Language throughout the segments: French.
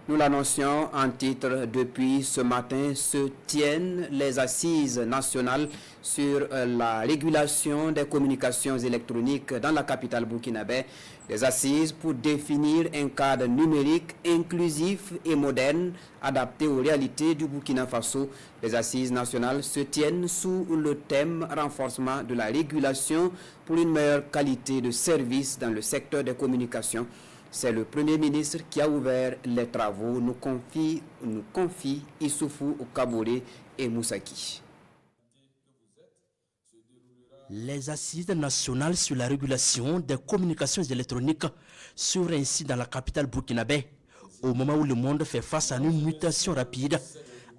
Nous l'annoncions en titre, depuis ce matin se tiennent les assises nationales sur la régulation des communications électroniques dans la capitale burkinabé. Des assises pour définir un cadre numérique inclusif et moderne adapté aux réalités du Burkina Faso. Les assises nationales se tiennent sous le thème renforcement de la régulation pour une meilleure qualité de service dans le secteur des communications. C'est le Premier ministre qui a ouvert les travaux, nous confie Issoufou Kaboré et Moussaki. Les assises nationales sur la régulation des communications électroniques s'ouvrent ainsi dans la capitale burkinabé, au moment où le monde fait face à une mutation rapide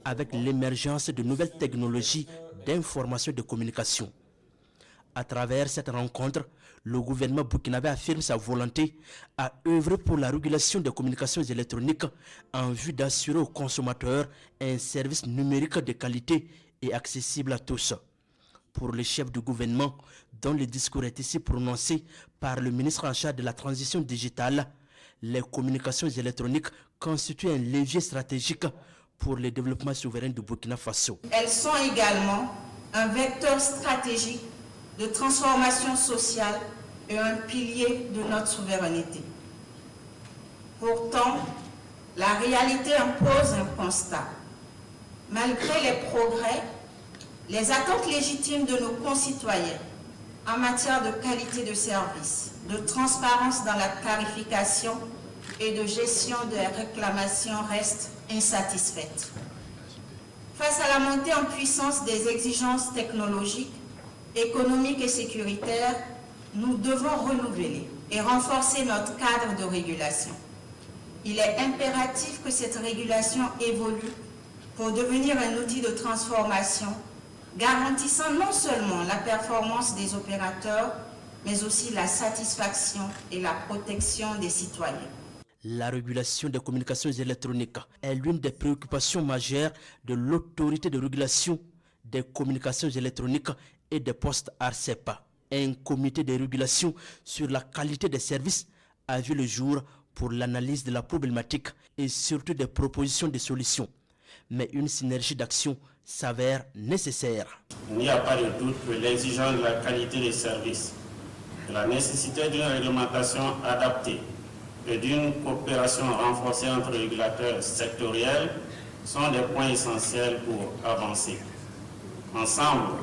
avec l'émergence de nouvelles technologies d'information et de communication. À travers cette rencontre, le gouvernement burkinabé affirme sa volonté à œuvrer pour la régulation des communications électroniques en vue d'assurer aux consommateurs un service numérique de qualité et accessible à tous. Pour le chef du gouvernement, dont le discours est ici prononcé par le ministre en charge de la transition digitale, les communications électroniques constituent un levier stratégique pour le développement souverain du Burkina Faso. Elles sont également un vecteur stratégique de transformation sociale et un pilier de notre souveraineté. Pourtant, la réalité impose un constat. Malgré les progrès, les attentes légitimes de nos concitoyens en matière de qualité de service, de transparence dans la tarification et de gestion des réclamations restent insatisfaites. Face à la montée en puissance des exigences technologiques, économiques et sécuritaires, nous devons renouveler et renforcer notre cadre de régulation. Il est impératif que cette régulation évolue pour devenir un outil de transformation garantissant non seulement la performance des opérateurs, mais aussi la satisfaction et la protection des citoyens. La régulation des communications électroniques est l'une des préoccupations majeures de l'autorité de régulation des communications électroniques et des postes ARCEP. Un comité de régulation sur la qualité des services a vu le jour pour l'analyse de la problématique et surtout des propositions de solutions. Mais une synergie d'action s'avère nécessaire. Il n'y a pas de doute que l'exigence de la qualité des services, de la nécessité d'une réglementation adaptée et d'une coopération renforcée entre régulateurs sectoriels sont des points essentiels pour avancer. Ensemble,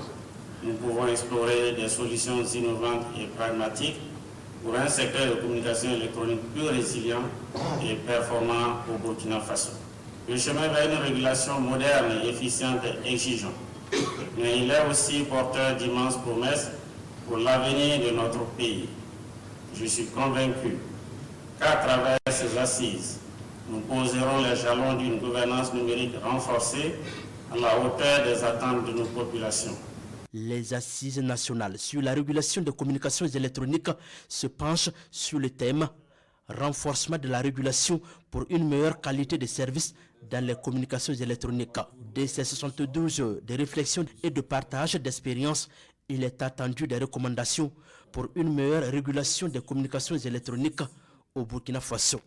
nous pouvons explorer des solutions innovantes et pragmatiques pour un secteur de communication électronique plus résilient et performant au Burkina Faso. Le chemin vers une régulation moderne et efficiente est exigeant, mais il est aussi porteur d'immenses promesses pour l'avenir de notre pays. Je suis convaincu qu'à travers ces assises, nous poserons les jalons d'une gouvernance numérique renforcée à la hauteur des attentes de nos populations. Les assises nationales sur la régulation des communications électroniques se penchent sur le thème renforcement de la régulation pour une meilleure qualité de service dans les communications électroniques. De ces 72 heures de réflexion et de partage d'expériences, il est attendu des recommandations pour une meilleure régulation des communications électroniques au Burkina Faso.